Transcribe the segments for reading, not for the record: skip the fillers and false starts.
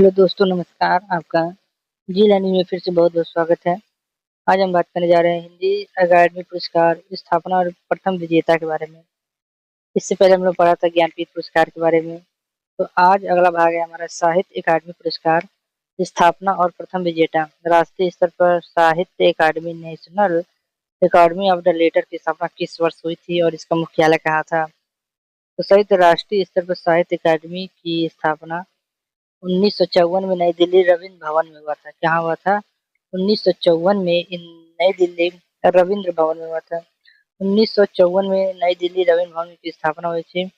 Hello दोस्तों, नमस्कार। आपका जी लर्निंग में फिर से बहुत-बहुत स्वागत है। आज हम बात करने जा रहे हैं हिंदी अकादमी पुरस्कार स्थापना और प्रथम विजेता के बारे में। इससे पहले हम लोग पढ़ा था ज्ञानपीठ पुरस्कार के बारे में। तो आज अगला भाग है हमारा साहित्य अकादमी पुरस्कार स्थापना और प्रथम विजेता। राष्ट्रीय स्तर पर Sahitya Akademi national academy of the letter की स्थापना किस वर्ष हुई थी और इसका मुख्यालय कहाँ था? तो संयुक्त राष्ट्रीय स्तर पर साहित्य अकादमी की स्थापना 1954 में नई दिल्ली रविंद्र भवन में हुआ था। कहाँ हुआ था? 1954 में नई दिल्ली रविंद्र भवन में हुआ था। 1954 में नई दिल्ली रविंद्र भवन की स्थापना हुई थी।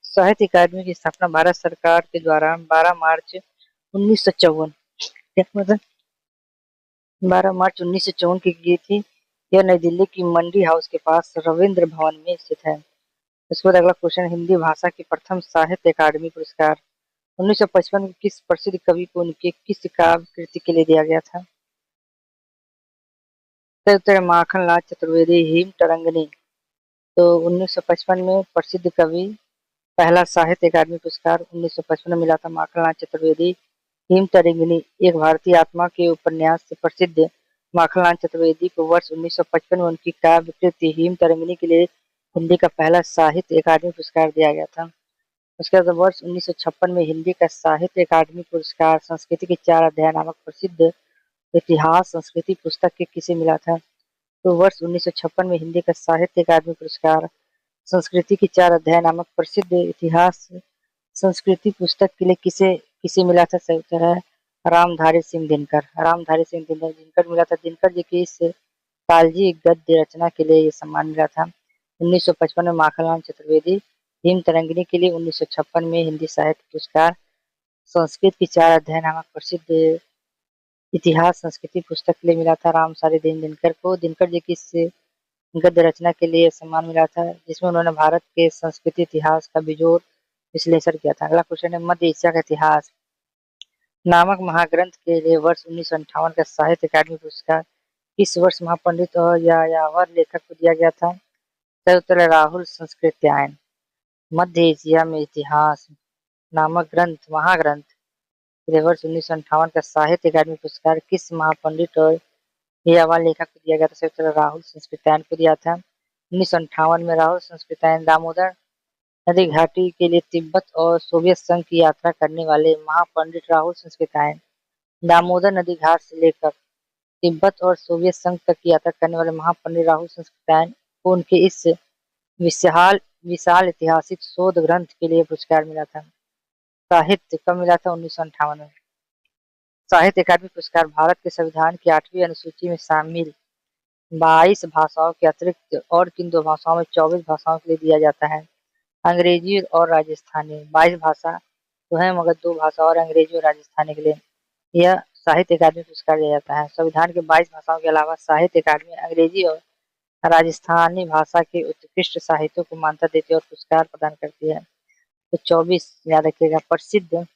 साहित्य अकादमी की स्थापना भारत सरकार के द्वारा 12 मार्च 1954 मतलब 12 मार्च 1954 की गई थी। यह नई दिल्ली की मंडी हाउस के पास रविंद्र भवन में स्थित है। उसके बाद अगला क्वेश्चन, हिंदी भाषा की प्रथम साहित्य अकादमी पुरस्कार 1955 में किस प्रसिद्ध कवि को उनके किस काव्य कृति के लिए दिया गया था? सही उत्तर है माखनलाल चतुर्वेदी हिम तरंगिणी। तो 1955 में प्रसिद्ध कवि पहला साहित्य अकादमी पुरस्कार 1955 में मिला था माखनलाल चतुर्वेदी हिम तरंगिणी। एक भारतीय आत्मा के उपन्यास से प्रसिद्ध माखनलाल चतुर्वेदी को वर्ष 1955 में उनकी काव्य कृति हिम तरंगिणी के लिए हिंदी का पहला साहित्य अकादमी पुरस्कार दिया गया था। उसके बाद वर्ष 1956 में हिंदी का साहित्य अकादमी पुरस्कार संस्कृति के चार अध्याय नामक प्रसिद्ध इतिहास संस्कृति पुस्तक के किसे मिला था? तो वर्ष 1956 में हिंदी का साहित्य अकादमी पुरस्कार संस्कृति के चार अध्याय नामक प्रसिद्ध इतिहास संस्कृति पुस्तक के लिए किसे किसे मिला था? सही उत्तर है रामधारी सिंह दिनकर। रामधारी सिंह दिनकर मिला था। दिनकर जी की इस कालजी गद्य रचना के लिए ये सम्मान मिला था। 1955 में माखनलाल चतुर्वेदी हिम तरंगिणी के लिए 1956 में हिंदी साहित्य पुरस्कार संस्कृत की चार अध्याय नामक प्रसिद्ध इतिहास संस्कृति पुस्तक के लिए मिला था रामधारी दिनकर को। दिनकर जी की इस गद्य रचना के लिए सम्मान मिला था जिसमें उन्होंने भारत के संस्कृति इतिहास का बेजोड़ विश्लेषण किया था। अगला क्वेश्चन है मध्य एशिया का इतिहास नामक महाग्रंथ के लिए वर्ष 1958 का साहित्य अकादमी पुरस्कार किस वर्ष महापंडित और यायावर लेखक को दिया गया था? सही उत्तर है राहुल संस्कृत्यायन। मध्य एशिया में इतिहास नामक ग्रंथ महाग्रंथ के लिए वर्ष 1958 का साहित्य अकादमी पुरस्कार किस महापंडित और यायावर लेखक को दिया गया था? सही उत्तर है राहुल संस्कृत्यायन को दिया था। 1958 में राहुल संस्कृत्यायन दामोदर नदी घाटी के लिए तिब्बत और सोवियत संघ की यात्रा करने वाले महापंडित राहुल संस्कृत्यायन दामोदर नदी घाट से लेकर तिब्बत और सोवियत संघ तक की यात्रा करने वाले महापंडित राहुल संस्कृत्यायन को उनके इस विशाल विशाल ऐतिहासिक शोध ग्रंथ के लिए पुरस्कार मिला था। साहित्य कब मिला था? 1958 में। साहित्य अकादमी पुरस्कार भारत के संविधान की 8वीं अनुसूची में शामिल 22 भाषाओं के अतिरिक्त और किन दो भाषाओं में 24 भाषाओं के लिए दिया जाता है? अंग्रेजी और राजस्थानी। 22 भाषा तो है मगर दो भाषा और अंग्रेजी और राजस्थानी के लिए यह साहित्य अकादमी पुरस्कार दिया जाता है। संविधान के 22 भाषाओं के अलावा साहित्य अकादमी अंग्रेजी और राजस्थानी भाषा के उत्कृष्ट साहित्यों को मान्यता देती है और पुरस्कार प्रदान करती है। तो 24 याद रखिएगा। प्रसिद्ध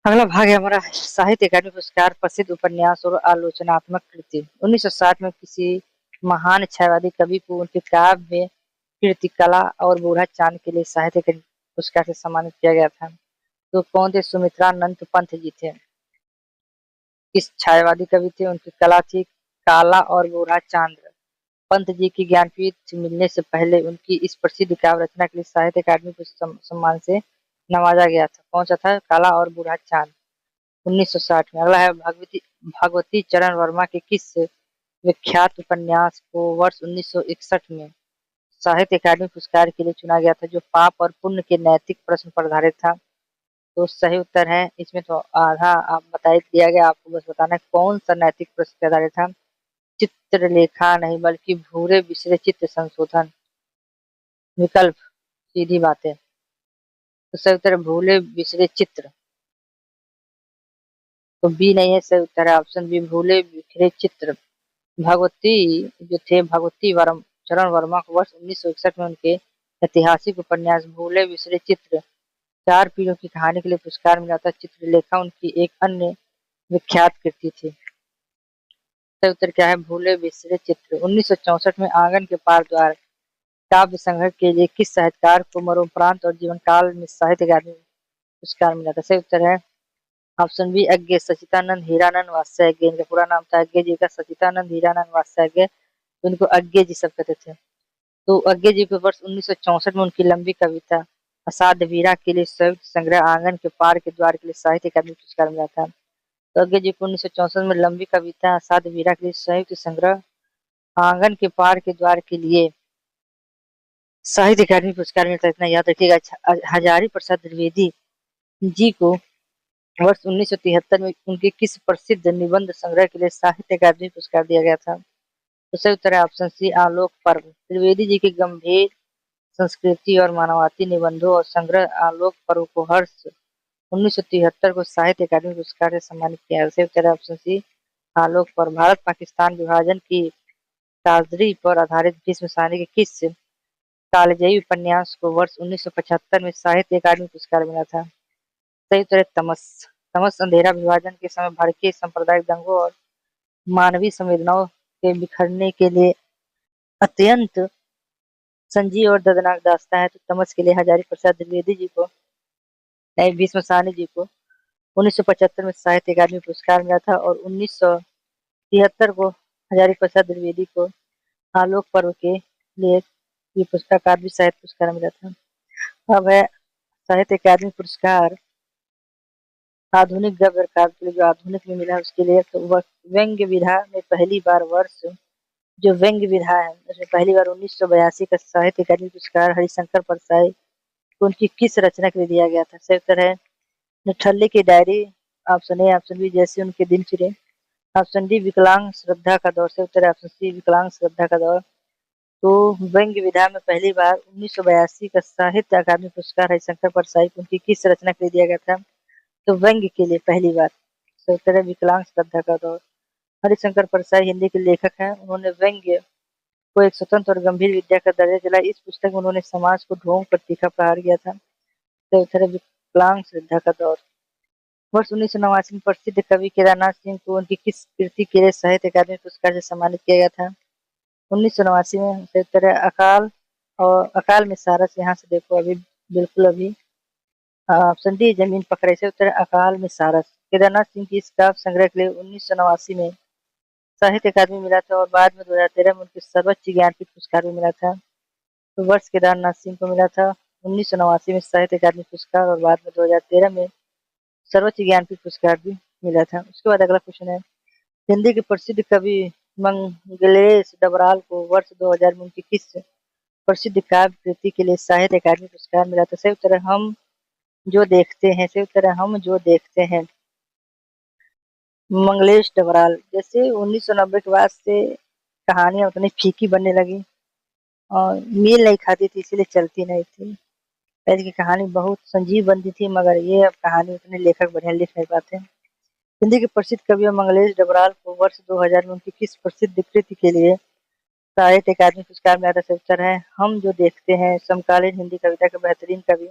अगला भाग है हमारा साहित्य अकादमी पुरस्कार प्रसिद्ध उपन्यास और आलोचनात्मक कृति। 1960 में किसी महान छायावादी कवि को उनके काव्य कृति कला और बूढ़ा चांद के लिए साहित्य अकादमी पुरस्कार से सम्मानित किया गया था। तो कौन थे? सुमित्रानंद पंत जी थे। किस छायावादी कवि थे? उनकी कला थी काला और बूढ़ा चांद। पंत जी की ज्ञानपीठ मिलने से पहले उनकी इस प्रसिद्ध काव्य रचना के लिए साहित्य अकादमी सम्मान से नवाजा गया था। कौन सा था? काला और बूढ़ा चांद। 1960 में। अगला है भगवती भगवती चरण वर्मा के किस विख्यात उपन्यास को वर्ष 1961 में साहित्य अकादमी पुरस्कार के लिए चुना गया था जो पाप और पुण्य के नैतिक प्रश्न पर आधारित था? तो सही उत्तर है इसमें तो आधा आप बता ही दिया गया, आपको बस बताना है कौन सा नैतिक प्रश्न पर आधारित था। चित्रलेखा नहीं बल्कि भूरे बिसरे चित्र संशोधन विकल्प। सीधी बात है। तो सही उत्तर है भूले बिसरे चित्र। तो बी नहीं है, सही उत्तर है ऑप्शन बी भूले बिखरे चित्र। भगवती जो थे भगवती चरण वर्मा को वर्ष 1961 में उनके ऐतिहासिक उपन्यास भूले बिसरे चित्र चार पीढ़ियों की कहानी के लिए पुरस्कार मिला था। चित्रलेखा उनकी एक अन्य विख्यात कृति थी। सही उत्तर क्या है? भूले बिसरे चित्र। 1964 में आंगन के पार द्वार काव्य संग्रह के लिए किस साहित्यकार को मरणोपरांत और जीवन काल में साहित्य अकादमी पुरस्कार मिला था? सही उत्तर है ऑप्शन बी अज्ञे सचिदानंद हीरानंद वात्स्यायज्ञ, इनका पूरा नाम था अज्ञे जी का सचिदानंद हीरानंद वात्स्यायज्ञ, तो इनको अज्ञे जी सब कहते थे। तो अज्ञे जी को वर्ष 1964 में उनकी लंबी कविता असाध्य वीरा के लिए संयुक्त संग्रह आंगन के पार के द्वार के लिए साहित्य अकादमी पुरस्कार मिला था। तो अज्ञे जी को 1964 में लंबी कविता असाध्य वीरा के लिए संयुक्त संग्रह आंगन के पार के द्वार के लिए साहित्य अकादमी पुरस्कार मिलता है, इतना याद रखिएगा। हजारी प्रसाद द्विवेदी जी को वर्ष 1973 में उनके किस प्रसिद्ध निबंध संग्रह के लिए साहित्य अकादमी पुरस्कार दिया गया था? तो सही उत्तर है ऑप्शन सी आलोक पर्व। त्रिवेदी जी के गंभीर संस्कृति और मानवाती निबंधों और संग्रह आलोक पर्व को हर्ष 1973 को साहित्य अकादमी पुरस्कार से सम्मानित किया गया। सही उत्तर है ऑप्शन सी आलोक पर्व। भारत पाकिस्तान विभाजन की ट्राजेडी पर आधारित भीष्म सानी के किस कालजयी उपन्यास को वर्ष 1975 में साहित्य अकादमी पुरस्कार मिला था? सही उत्तर है तमस। तमस अंधेरा विभाजन के समय भारतीय सांप्रदायिक दंगों और मानवीय संवेदनाओं के बिखरने के लिए अत्यंत संजीव और दर्दनाक दास्तां है। तो तमस के लिए हजारी प्रसाद द्विवेदी जी को भीष्म साहनी जी को 1975 में साहित्य अकादमी पुरस्कार मिला था और 1973 को हजारी प्रसाद द्विवेदी को आलोक पर्व के लिए ये पुरस्कार अकादमी साहित्य पुरस्कार मिला था। अब है साहित्य अकादमी पुरस्कार आधुनिक गद्यकार के लिए, जो आधुनिक में मिला उसके लिए। तो वह व्यंग्य विधा में पहली बार वर्ष जो व्यंग्य विधा है उसमें पहली बार 1982 का साहित्य अकादमी पुरस्कार हरिशंकर परसाई को उनकी किस रचना के लिए दिया गया था? सही उत्तर है निठल्ले की diary. Option A option B जैसे उनके दिन फिरे। ऑप्शन डी विकलांग श्रद्धा का दौर। सही उत्तर है ऑप्शन सी विकलांग श्रद्धा का दौर। तो व्यंग्य विधा में पहली बार 1982 का साहित्य अकादमी पुरस्कार हरिशंकर परसाई को उनकी किस रचना के लिए दिया गया था? तो व्यंग्य के लिए पहली बार। सही उत्तर है विकलांग श्रद्धा का दौर। हरिशंकर परसाई हिंदी के लेखक हैं। उन्होंने व्यंग्य को एक स्वतंत्र और गंभीर विद्या का दर्जा दिलाया। इस पुस्तक में उन्होंने समाज को ढोंग पर तीखा प्रहार किया था। तो उत्तर है विकलांग श्रद्धा का दौर। वर्ष 1989 में प्रसिद्ध कवि केदारनाथ सिंह को उनकी किस कृति के लिए साहित्य अकादमी पुरस्कार से सम्मानित किया गया था? 1989 में। सही उत्तर है अकाल। और अकाल में सारस, यहाँ से देखो अभी बिल्कुल अभी ऑप्शन डी जमीन पकड़े। से उत्तर है अकाल में सारस। केदारनाथ सिंह की इस काव्य संग्रह के लिए 1989 में साहित्य अकादमी मिला था और बाद में 2013 में उनके सर्वोच्च ज्ञानपीठ पुरस्कार भी मिला था। तो वर्ष केदारनाथ सिंह को मिला था 1989 में साहित्य अकादमी पुरस्कार और बाद में 2013 में सर्वोच्च ज्ञानपीठ पुरस्कार भी मिला था। उसके बाद अगला क्वेश्चन है हिंदी के प्रसिद्ध कवि मंगलेश डबराल को वर्ष 2000 में उनकी किस प्रसिद्ध काव्य कृति के लिए साहित्य अकादमी पुरस्कार मिला था? सही उत्तर है हम जो देखते हैं। सही उत्तर है हम जो देखते हैं। मंगलेश डबराल। जैसे 1990 के बाद से कहानियां उतनी फीकी बनने लगी और मेल नहीं खाती थी, इसीलिए चलती नहीं थी। पहले की कहानी बहुत संजीव बनती थी, मगर ये अब कहानी उतने लेखक बढ़िया लिख नहीं पाते। हिंदी के प्रसिद्ध कवि मंगलेश डबराल को वर्ष 2000 में उनकी किस प्रसिद्ध कृति के लिए साहित्य अकादमी पुरस्कार मिला था? उत्तर है हम जो देखते हैं। समकालीन हिंदी कविता के बेहतरीन कवि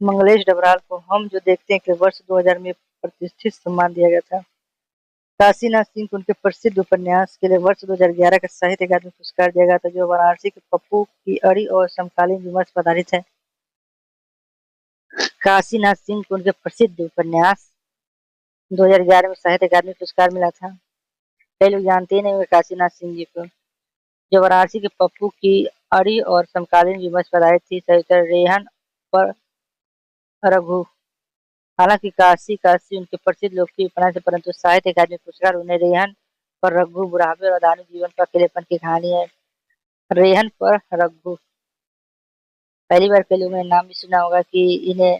मंगलेश डबराल को हम जो देखते हैं के वर्ष 2000 में प्रतिष्ठित सम्मान दिया गया था। काशीनाथ सिंह को उनके प्रसिद्ध उपन्यास के लिए वर्ष 2011 का साहित्य अकादमी पुरस्कार दिया गया था, जो वाराणसी के पप्पू की अड़ी और समकालीन विमर्श पर आधारित है। काशीनाथ सिंह को उनके प्रसिद्ध उपन्यास 2011 में साहित्य अकादमी पुरस्कार मिला था। कई लोग जानते ही नहीं होंगे काशीनाथ सिंह जी को, जो वाराणसी के पप्पू की अड़ी और समकालीन विमर्श पर आधारित थी। सही उत्तर रेहन पर रघु। हालांकि काशी काशी उनके प्रसिद्ध लोकप्रिय उपन्यास है, परंतु साहित्य अकादमी पुरस्कार उन्हें रेहन पर रघु बुढ़ापे और दानी जीवन पर अकेलेपन की कहानी है। रेहन पर रघु। पहली बार कई लोगों ने नाम भी सुना होगा कि इन्हें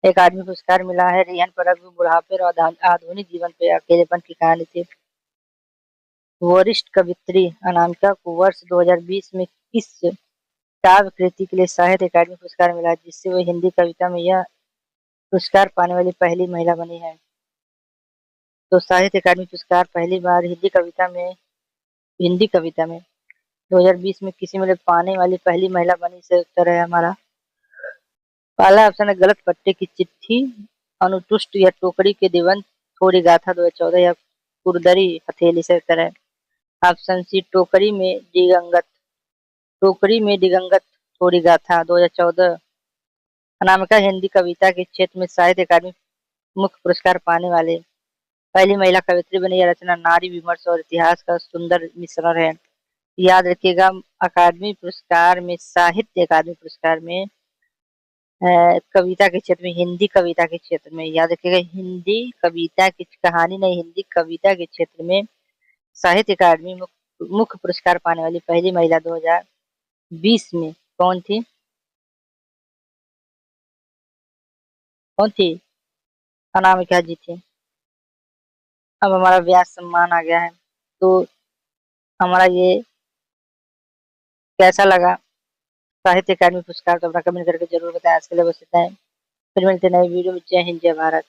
एक आदमी पुरस्कार मिला है। रेहन पर रघु बुढ़ापे और आधुनिक जीवन पे अकेलेपन की कहानी थी। वरिष्ठ कवित्री अनामिका को वर्ष 2020 में किस काव्य कृति के लिए साहित्य अकादमी पुरस्कार मिला, जिससे वो हिंदी कविता में यह पुरस्कार पाने वाली पहली महिला बनी है? तो साहित्य अकादमी पुरस्कार पहली बार हिंदी कविता में 2020 में किसी में पाने वाली पहली महिला बनी। से उत्तर है हमारा पहला ऑप्शन है गलत पट्टे की चिट्ठी, अनुतुष्ट या टोकरी के दिवंत, थोड़ी गाथा 2014 या कुरदरी हथेली। से उत्तर है ऑप्शन सी टोकरी में दिगंगत थोड़ी गाथा 2014। अनामिका हिंदी कविता के क्षेत्र में साहित्य अकादमी मुख्य पुरस्कार पाने वाले पहली महिला कवयित्री बनी। यह रचना नारी विमर्श और इतिहास का सुंदर मिश्रण है। याद रखिएगा, अकादमी पुरस्कार में, साहित्य अकादमी पुरस्कार में कविता के क्षेत्र में, हिंदी कविता के क्षेत्र में, याद रखिएगा, हिंदी कविता की कहानी नहीं, हिंदी कविता के क्षेत्र में साहित्य अकादमी मुख्य पुरस्कार पाने वाली पहली महिला 2020 में कौन थी? कौन थी? अनामिका जी थी। अब हमारा व्यास सम्मान आ गया है, तो हमारा ये कैसा लगा साहित्य अकादमी पुरस्कार, तो अपना कमेंट करके जरूर बताएं। आज के लिए बस इतना है, फिर मिलते हैं नई वीडियो में। जय हिंद, जय भारत।